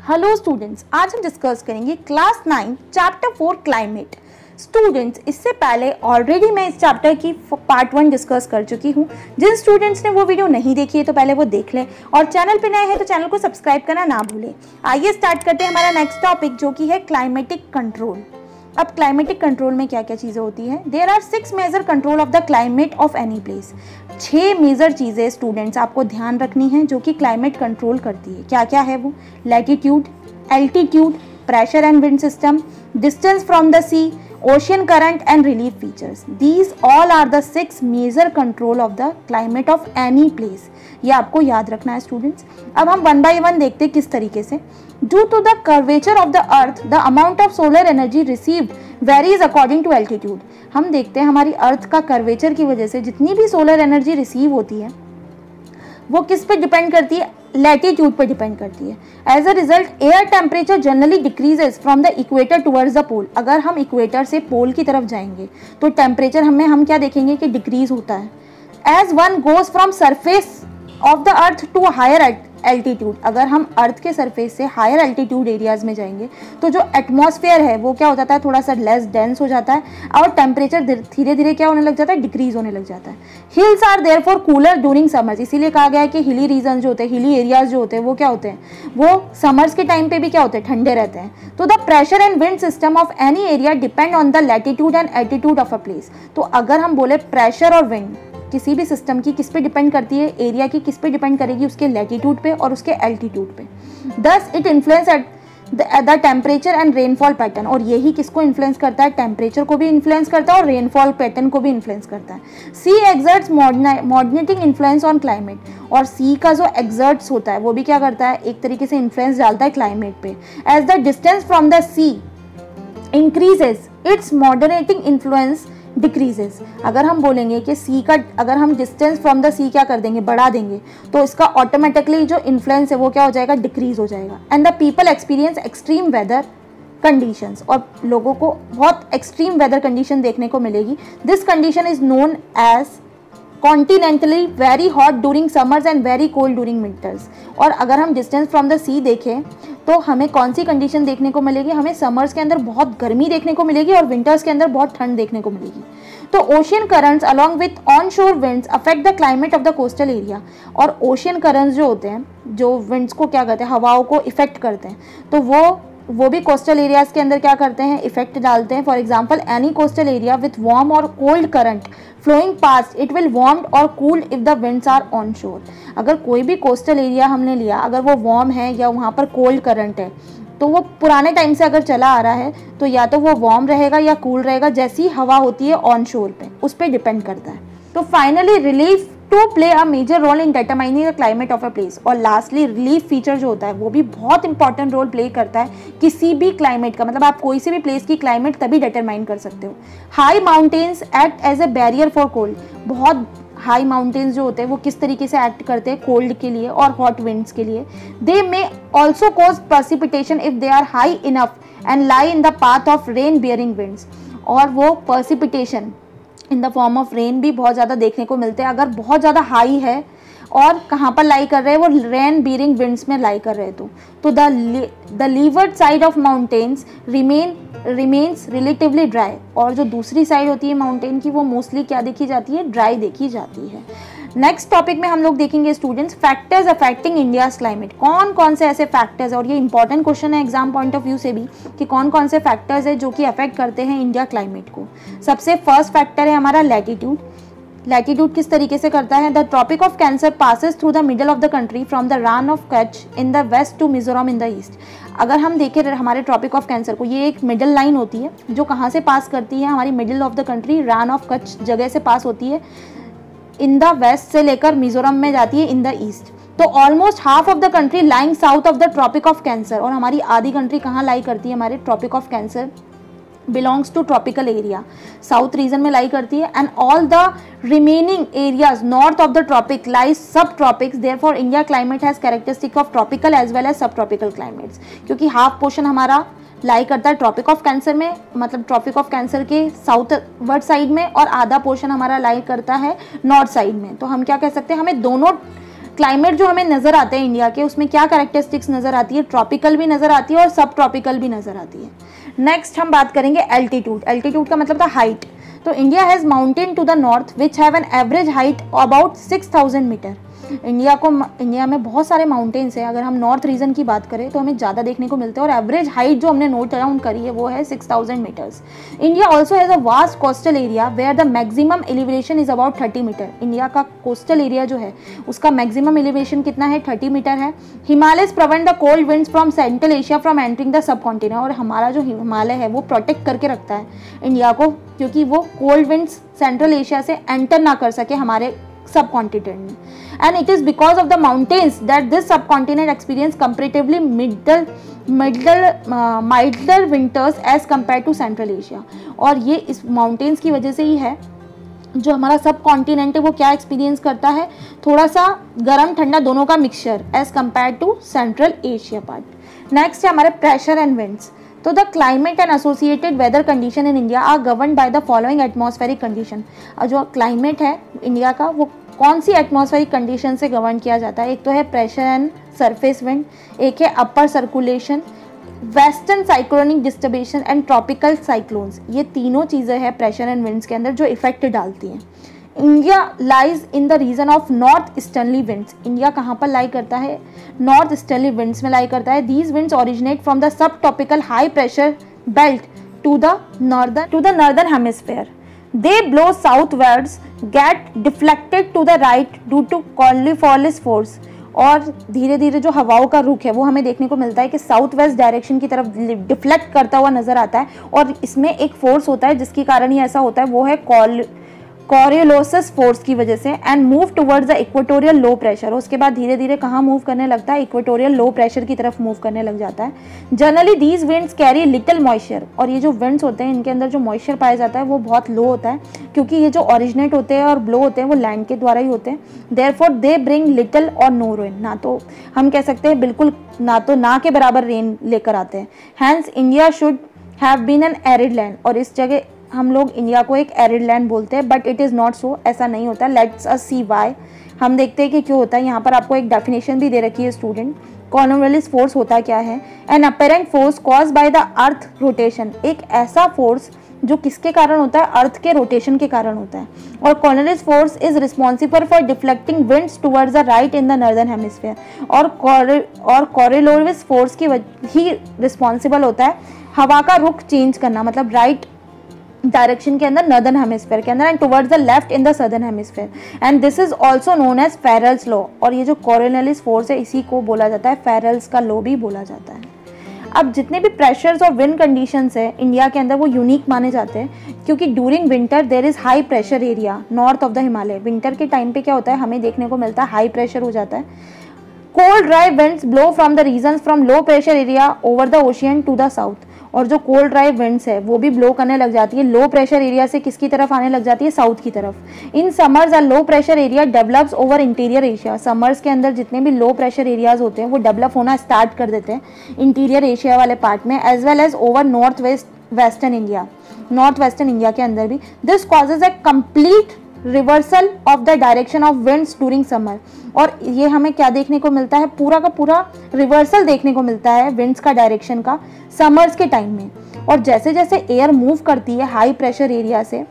Hello students, आज हम discuss करेंगे क्लास 9 चैप्टर 4 क्लाइमेट। स्टूडेंट्स, इससे पहले ऑलरेडी मैं इस चैप्टर की पार्ट 1 डिस्कस कर चुकी हूँ। जिन स्टूडेंट्स ने वो वीडियो नहीं देखी है तो पहले वो देख लें, और चैनल पे नए हैं तो चैनल को सब्सक्राइब करना ना भूलें। आइए स्टार्ट करते हैं हमारा नेक्स्ट टॉपिक, जो कि है क्लाइमेटिक कंट्रोल। अब क्लाइमेटिक कंट्रोल में क्या क्या चीज़ें होती हैं? There are 6 major control of the climate of any place. 6 major चीज़ें स्टूडेंट्स आपको ध्यान रखनी है जो कि क्लाइमेट कंट्रोल करती है। क्या क्या है वो? Latitude, altitude, pressure and wind system, distance from the sea, ocean current and relief features. These all are the 6 major control of the climate of any place. ये आपको याद रखना है स्टूडेंट्स। अब हम 1 बाय 1 देखते हैं किस तरीके से। Due to the curvature of the earth, the amount of solar energy received varies according to altitude. हम देखते हैं हमारी अर्थ का कर्वेचर की वजह से जितनी भी सोलर एनर्जी रिसीव होती है वो किस पे डिपेंड करती है? लैटिट्यूड पे डिपेंड करती है। As a result air temperature generally decreases from the equator towards the pole. अगर हम इक्वेटर से पोल की तरफ जाएंगे तो टेम्परेचर हम क्या देखेंगे कि डिक्रीज होता है। As one goes from surface of the earth to higher altitude. अगर हम अर्थ के सरफेस से हायर एल्टीट्यूड एरियाज में जाएंगे तो जो एटमॉस्फेयर है वो क्या हो जाता है? थोड़ा सा लेस डेंस हो जाता है और टेम्परेचर धीरे धीरे क्या होने लग जाता है? डिक्रीज होने लग जाता है। Hills are therefore cooler during summers. इसीलिए कहा गया है कि हिली रीजन जो होते हैं, हिली एरियाज जो होते हैं वो क्या होते हैं? वो समर्स के टाइम पे भी क्या होते हैं? ठंडे रहते हैं। तो the pressure and wind system of any area depend on the latitude and altitude of a place. तो अगर हम बोले प्रेशर और विंड किसी भी सिस्टम की किस पे डिपेंड करती है? एरिया की किस पे डिपेंड करेगी? उसके लैटिट्यूड पे और उसके एल्टीट्यूड पे। Thus it influence at the temperature and rainfall pattern. और यही किसको इन्फ्लुएंस करता है? टेम्परेचर को भी इन्फ्लुएंस करता है और रेनफॉल पैटर्न को भी इन्फ्लुएंस करता है। Sea exerts moderating influence on climate. और सी का जो एक्सर्ट्स होता है वो भी क्या करता है? एक तरीके से इन्फ्लुएंस डालता है क्लाइमेट पे। As the distance from the sea increases its moderating influence decreases. अगर हम बोलेंगे कि सी का अगर हम डिस्टेंस फ्रॉम द सी क्या कर देंगे? बढ़ा देंगे, तो इसका ऑटोमेटिकली जो इन्फ्लुएंस है वो क्या हो जाएगा? डिक्रीज हो जाएगा। And the people experience extreme weather conditions. और लोगों को बहुत एक्सट्रीम वेदर कंडीशन देखने को मिलेगी। This condition is known as continentally very hot during summers and very cold during winters. और अगर हम डिस्टेंस फ्रॉम द सी देखें तो हमें कौन सी कंडीशन देखने को मिलेगी? हमें समर्स के अंदर बहुत गर्मी देखने को मिलेगी और विंटर्स के अंदर बहुत ठंड देखने को मिलेगी। तो ocean currents along with on शोर winds affect the climate of the coastal area. और ओशियन करंट्स जो होते हैं, जो विंड्स को क्या करते हैं? हवाओं को इफेक्ट करते हैं। तो वो भी कोस्टल एरियाज के अंदर क्या करते हैं? इफेक्ट डालते हैं। For example any coastal area with warm और cold current flowing past it will warmed और cooled if the winds are on shore. अगर कोई भी कोस्टल एरिया हमने लिया, अगर वो वार्म है या वहाँ पर कोल्ड करंट है, तो वो पुराने टाइम से अगर चला आ रहा है तो या तो वो वार्म रहेगा या कूल रहेगा। जैसी हवा होती है ऑन शोर पे, उस पर डिपेंड करता है। तो finally relief to play a major role in determining the climate of a place. और लास्टली रिलीफ फीचर जो होता है वो भी बहुत इंपॉर्टेंट रोल प्ले करता है किसी भी क्लाइमेट का। मतलब आप कोई सी भी प्लेस की क्लाइमेट तभी डिटरमाइन कर सकते हो। High mountains act as a barrier for cold. बहुत हाई माउंटेन्स जो होते हैं वो किस तरीके से एक्ट करते हैं? कोल्ड के लिए और हॉट विंड्स के लिए। They may also cause precipitation if they are high enough and lie in the path of rain bearing winds. और वो precipitation in the form of rain भी बहुत ज़्यादा देखने को मिलते हैं अगर बहुत ज़्यादा हाई है और कहाँ पर लाई कर रहे हैं? वो रेन बियरिंग विंड्स में लाई कर रहे हैं। तो the levered side of mountains remains relatively dry. और जो दूसरी साइड होती है माउंटेन की वो मोस्टली क्या देखी जाती है? ड्राई देखी जाती है। नेक्स्ट टॉपिक में हम लोग देखेंगे students factors affecting India's climate. कौन कौन से ऐसे फैक्टर्स, और ये इंपॉर्टेंट क्वेश्चन है एग्जाम पॉइंट ऑफ व्यू से भी, कि कौन कौन से फैक्टर्स है जो कि अफेक्ट करते हैं इंडिया क्लाइमेट को। सबसे फर्स्ट फैक्टर है हमारा लैटिट्यूड। लैटिट्यूड किस तरीके से करता है? The tropic of Cancer passes through the middle of the country from the Rann of Kutch in the west to Mizoram in the east. अगर हम देखें हमारे ट्रॉपिक ऑफ कैंसर को, ये एक मिडल लाइन होती है जो कहाँ से पास करती है? हमारी middle of the country run of Kutch जगह से पास होती है, इन द वेस्ट से लेकर मिजोरम में जाती है इन द ईस्ट। तो almost half of the country lying south of the tropic of cancer. और हमारी आधी कंट्री कहाँ लाई करती है? हमारे tropic of cancer belongs to tropical area, south region में लाई करती है। And all the remaining areas north of the tropic lies sub tropics. Therefore India climate has characteristic of tropical as well as sub tropical climates. क्योंकि half portion हमारा लाई करता है tropic of cancer में, मतलब tropic of cancer के south ward side में, और आधा पोर्शन हमारा लाई करता है नॉर्थ साइड में। तो हम क्या कह सकते हैं? हमें दोनों क्लाइमेट जो हमें नज़र आते हैं इंडिया के, उसमें क्या कैरेक्टरिस्टिक्स नज़र आती है, ट्रॉपिकल भी नज़र आती है और सब ट्रॉपिकल भी नज़र आती है। नेक्स्ट हम बात करेंगे एल्टीट्यूड। एल्टीट्यूड का मतलब था हाइट। तो India has mountain to the north which have an average height about 6000 metre. India में बहुत सारे माउंटेन्स हैं। अगर हम नॉर्थ रीजन की बात करें तो हमें ज़्यादा देखने को मिलते हैं, और एवरेज हाइट जो हमने नोट डाउन करी है वो है 6000 metres. India also has a vast coastal area where the maximum elevation is about 30 metre. India का कोस्टल एरिया जो है उसका मैक्सिमम एलिवेशन कितना है, 30 मीटर है। Himalayas prevent the cold winds from central Asia from entering the sub continent. और हमारा जो हिमालय है वो प्रोटेक्ट करके रखता है इंडिया को, क्योंकि वो कोल्ड विंड्स सेंट्रल एशिया से एंटर ना कर सके हमारे सब कॉन्टिनेंट में। And it is because of the mountains that this sub continent experience comparatively milder winters as compare to central Asia. और ये इस माउंटेन्स की वजह से ही है जो हमारा सब कॉन्टिनेंट है वो क्या एक्सपीरियंस करता है, थोड़ा सा गर्म ठंडा दोनों का mixture as compare to central Asia part. Next है हमारे प्रेशर एंड विंड्स। तो the climate and associated weather condition in India are govern by the following atmospheric condition. जो क्लाइमेट है इंडिया का वो कौन सी एटमॉस्फेरिक कंडीशन से गवर्न किया जाता है? एक तो है प्रेशर एंड सरफेस विंड, एक है upper circulation, western cyclonic disturbation and tropical cyclones. ये तीनों चीज़ें हैं प्रेशर एंड विंड्स के अंदर जो इफेक्ट डालती हैं। India lies in the region of north easternly winds. India कहाँ पर लाई करता है? नॉर्थ ईस्टर्नली विंड्स में लाई करता है। These winds originate from the sub tropical high pressure belt to the northern hemisphere. They blow southwards, get deflected to the right due to Coriolis force। और धीरे धीरे जो हवाओं का रुख है वो हमें देखने को मिलता है कि साउथ वेस्ट डायरेक्शन की तरफ डिफ्लेक्ट करता हुआ नजर आता है। और इसमें एक फोर्स होता है जिसके कारण ही ऐसा होता है, वो है कॉरियोलिस फोर्स की वजह से। And move towards the equatorial low pressure. उसके बाद धीरे धीरे कहाँ मूव करने लगता है? इक्वेटोरियल लो प्रेशर की तरफ मूव करने लग जाता है। Generally these winds carry little moisture. और ये जो विंड्स होते हैं इनके अंदर जो मॉइस्चर पाया जाता है वो बहुत लो होता है, क्योंकि ये जो ओरिजिनेट होते हैं और ब्लो होते हैं वो लैंड के द्वारा ही होते हैं। देयरफॉर दे ब्रिंग लिटिल और नो रेन। ना तो हम कह सकते हैं बिल्कुल ना के बराबर रेन लेकर आते हैं। Hence India should have been an arid land. और इस जगह हम लोग इंडिया को एक एरिड लैंड बोलते हैं, but it is not so, ऐसा नहीं होता। Let's us see why. हम देखते हैं कि क्यों होता है। यहाँ पर आपको एक डेफिनेशन भी दे रखी है स्टूडेंट। कॉर्नवालिस फोर्स होता क्या है? An apparent force cause by the earth rotation. एक ऐसा फोर्स जो किसके कारण होता है? अर्थ के रोटेशन के कारण होता है। और Cornwallis force is responsible for deflecting winds towards the right in the northern hemisphere. और कॉरियोलिस फोर्स की ही रिस्पॉन्सिबल होता है हवा का रुख चेंज करना, मतलब राइट डायरेक्शन के अंदर नॉर्दर्न हेमिस्फीयर के अंदर and towards the left in the southern hemisphere. And this is also known as Ferrel's law. और ये जो कॉरियोलिस फोर्स है इसी को बोला जाता है फेरल्स का लॉ भी बोला जाता है। अब जितने भी प्रेशर्स और विंड कंडीशंस है इंडिया के अंदर वो यूनिक माने जाते हैं, क्योंकि during winter there is high pressure area north of the Himalaya. Winter के टाइम पे क्या होता है, हमें देखने को मिलता है हाई प्रेशर हो जाता है। Cold dry winds blow from the regions from low pressure area over the ocean to the south. और जो कोल्ड ड्राई विंड्स है वो भी ब्लो करने लग जाती है लो प्रेशर एरिया से किसकी तरफ आने लग जाती है? साउथ की तरफ। In summers a low pressure area develops over interior Asia. Summers के अंदर जितने भी लो प्रेशर एरियाज होते हैं वो डेवलप होना स्टार्ट कर देते हैं इंटीरियर एशिया वाले पार्ट में, as well as over north western India के अंदर भी। This causes a complete reversal of the direction of winds during summer. और ये हमें क्या देखने को मिलता है? पूरा का पूरा रिवर्सल देखने को मिलता है विंड्स का डायरेक्शन का समर्स के टाइम में। और जैसे जैसे एयर मूव करती है हाई प्रेशर एरिया से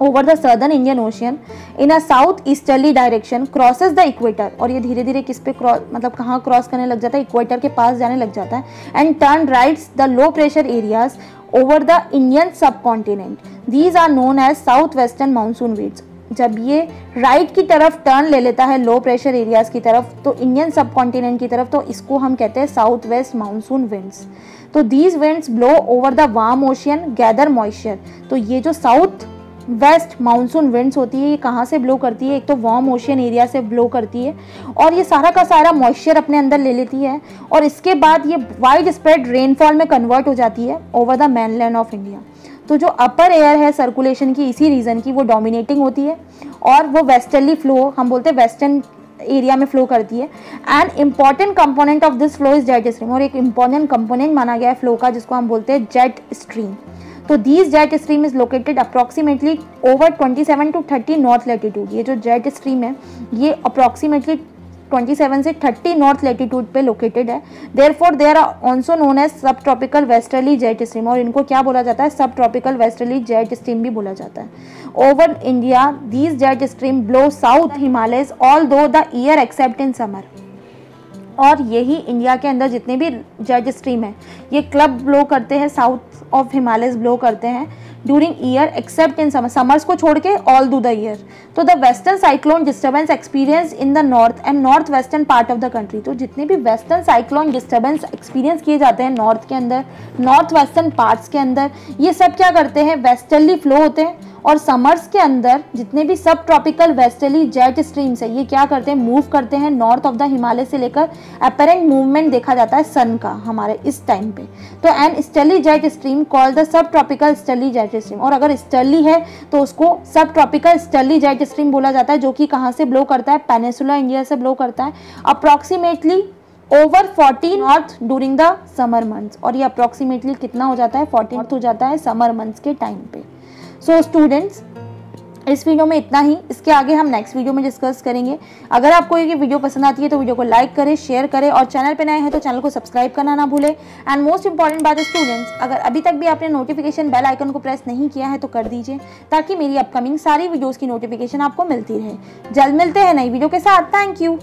over the southern Indian ocean in a south easterly direction crosses the equator. और ये धीरे धीरे किस पे मतलब कहाँ क्रॉस करने लग जाता है? इक्वेटर के पास जाने लग जाता है। And turn rights the low pressure areas over the Indian sub continent. These are known as south western monsoon winds. जब ये राइट की तरफ टर्न ले लेता है लो प्रेशर एरियाज की तरफ, तो इंडियन सब कॉन्टिनेंट की तरफ, तो इसको हम कहते हैं साउथ वेस्ट मानसून विंड्स। तो these winds blow over the warm ocean gather moisture. तो ये जो साउथ वेस्ट मानसून विंड्स होती है ये कहाँ से ब्लो करती है? एक तो वार्म ओशियन एरिया से ब्लो करती है और ये सारा का सारा मॉइस्चर अपने अंदर ले लेती है, और इसके बाद ये वाइड स्प्रेड रेनफॉल में कन्वर्ट हो जाती है over the mainland of India. तो जो अपर एयर है सर्कुलेशन की इसी रीजन की वो डोमिनेटिंग होती है और वो वेस्टर्ली फ्लो, हम बोलते हैं वेस्टर्न एरिया में फ्लो करती है। And important component of this flow is jet stream. और एक इंपॉर्टेंट कंपोनेंट माना गया है फ्लो का जिसको हम बोलते हैं जेट स्ट्रीम। तो these jet stream is located approximately over 27 to 30 north latitude. ये जो जेट स्ट्रीम है ये अप्रॉक्सीमेटली 27 से 30 नॉर्थ लेटीट्यूड पे लोकेटेड है। Therefore they are also known as sub tropical westerly jet stream, और इनको क्या बोला जाता है, सब ट्रॉपिकल वेस्टर्ली जेट स्ट्रीम भी बोला जाता है। Over India these jet stream blow south Himalayas although the year except in summer, और यही इंडिया के अंदर जितने भी जेट स्ट्रीम है ये क्लब ब्लो करते हैं, साउथ ऑफ हिमालयस ब्लो करते हैं during year except in summer, summers को छोड़ के ऑल थ्रू द ईयर। तो the western cyclone disturbance experience in the north and north western part of the country, तो जितने भी वेस्टर्न साइक्लोन डिस्टर्बेंस एक्सपीरियंस किए जाते हैं नॉर्थ के अंदर, नॉर्थ वेस्टर्न पार्ट्स के अंदर, ये सब क्या करते हैं, वेस्टर्ली फ्लो होते हैं। और समर्स के अंदर जितने भी सब ट्रॉपिकल वेस्टर्ली जेट स्ट्रीम्स है ये क्या करते हैं, मूव करते हैं नॉर्थ ऑफ द हिमालय से लेकर, अपेरेंट मूवमेंट देखा जाता है सन का हमारे इस टाइम पे। तो an easterly jet stream called the sub tropical easterly jet stream, और अगर ईस्टर्ली है तो उसको सब ट्रॉपिकल ईस्टर्ली जेट स्ट्रीम बोला जाता है, जो कि कहाँ से ब्लो करता है, पेनिसुला इंडिया से ब्लो करता है approximately over 40 north during the summer months, और ये अप्रॉक्सीमेटली कितना हो जाता है, 40 नॉर्थ हो जाता है समर मंथ्स के टाइम पे। सो स्टूडेंट्स इस वीडियो में इतना ही, इसके आगे हम नेक्स्ट वीडियो में डिस्कस करेंगे। अगर आपको ये वीडियो पसंद आती है तो वीडियो को लाइक करें, शेयर करें, और चैनल पे नए हैं तो चैनल को सब्सक्राइब करना ना भूलें। एंड मोस्ट इंपॉर्टेंट बात है स्टूडेंट्स, अगर अभी तक भी आपने नोटिफिकेशन बेल आइकन को प्रेस नहीं किया है तो कर दीजिए, ताकि मेरी अपकमिंग सारी वीडियोज़ की नोटिफिकेशन आपको मिलती रहे। जल्द मिलते हैं नई वीडियो के साथ। Thank you.